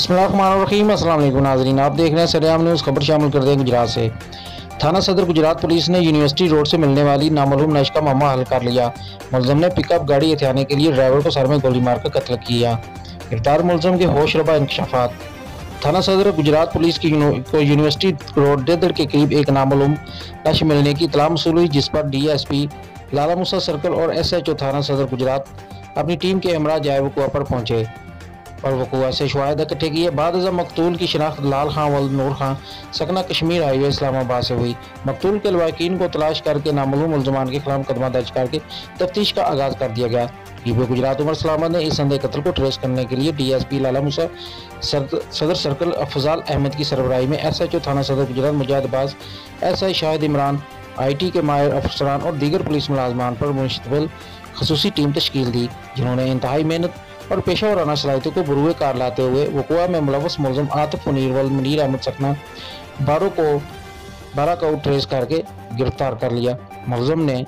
बिस्मिल्लाहिर्रहमानिर्रहीम। अस्सलाम वालेकुम नाज़रीन, आप देख रहे हैं सरेआम न्यूज़। खबर शामिल कर दें गुजरात से। थाना सदर गुजरात पुलिस ने यूनिवर्सिटी रोड से मिलने वाली नामालूम नश का मामला हल कर लिया। मुलजम ने पिकअप गाड़ी हथियाने के लिए ड्राइवर को सर में गोली मारकर कत्ल किया। गिरफ्तार मुलजम के होशरबा इंकशाफात। थाना सदर गुजरात पुलिस की को यूनिवर्सिटी रोड डेदड़ के करीब एक नामालूम नश मिलने की इत्तला मौसूल हुई, जिस पर DSP लाला मूसा सर्कल और SHO थाना सदर गुजरात अपनी टीम के हमरा जाए वकुआ पर पहुंचे और वकुआ से शवाहिद इकट्ठे किए। बाद मकतूल की शिनाख्त लाल खां वल नूर खां सकना कश्मीर हाईवे इस्लामाबाद से हुई। मकतूल के लवाकिन को तलाश करके नामालूम मुलजमान के खिलाफ मुकदमा दर्ज करके तफ्तीश का आगाज कर दिया गया। DPO गुजरात उमर सलामत ने इस संदेह कत्ल को ट्रेस करने के लिए DSP लाला मूसा सदर सर्कल अफजाल अहमद की सरबराही में SHO थाना सदर गुजरात मुजाहिद अब्बास, SI शाहिद इमरान, IT के माहिर अफसरान और दीगर पुलिस मुलाजमान पर मुश्तमिल खसूसी टीम तश्कील दी, जिन्होंने इंतहाई मेहनत और पेशा वराना सलाहियतों को बुरुए कार लाते हुए वकुआ में मुलव्वस मुलजम आतिफ मुनीर वल मुनीर अहमद सकना 12 को ट्रेस करके गिरफ्तार कर लिया। मुलजम ने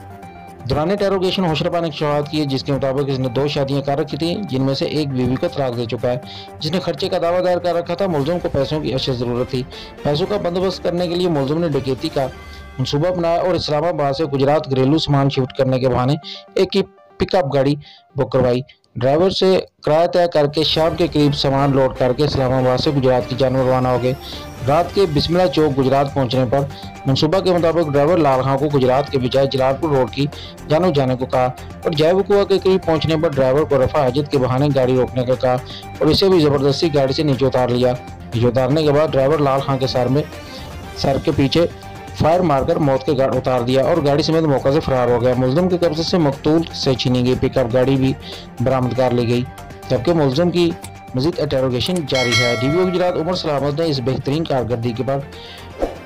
दौरान इंटेरोगेशन होशरबा ने शहादत की, जिसके मुताबिक इसने 2 शादियां कर रखी थी, जिनमें से एक बीवी को तलाक दे चुका है, जिसने खर्चे का दावा दायर कर रखा था। मुलजम को पैसों की अशद जरूरत थी। पैसों का बंदोबस्त करने के लिए मुलजम ने डकैती का मंसूबा बनाया और इस्लामाबाद से गुजरात घरेलू सामान शिफ्ट करने के बहाने एक की पिकअप गाड़ी बुक करवाई। ड्राइवर से किराया तय करके शाम के करीब सामान लोड करके इस्लामाबाद से गुजरात की जानब रवाना हो गए। रात के बिस्मिल्लाह चौक गुजरात पहुंचने पर मंसूबा के मुताबिक ड्राइवर लाल खां को गुजरात के बजाय जलालपुर रोड की जानब जाने को कहा और जय वकुआ के करीब पहुंचने पर ड्राइवर को रफा हाजत के बहाने गाड़ी रोकने का कहा और इसे भी जबरदस्ती गाड़ी से नीचे उतार लिया। नीचे उतारने के बाद ड्राइवर लाल खां के सर के पीछे फायर मारकर मौत के घाट उतार दिया और गाड़ी समेत मौके से फरार हो गया। मुलजम के कब्जे से मकतूल से छीनी गई पिकअप गाड़ी भी बरामद कर ली गई, जबकि मुलजम की मजीद इंटेरोगेशन जारी है। DPO गुजरात उमर सलामत ने इस बेहतरीन कारकर्दगी के बाद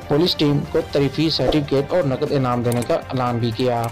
पुलिस टीम को तरीफी सर्टिफिकेट और नकद इनाम देने का ऐलान भी किया।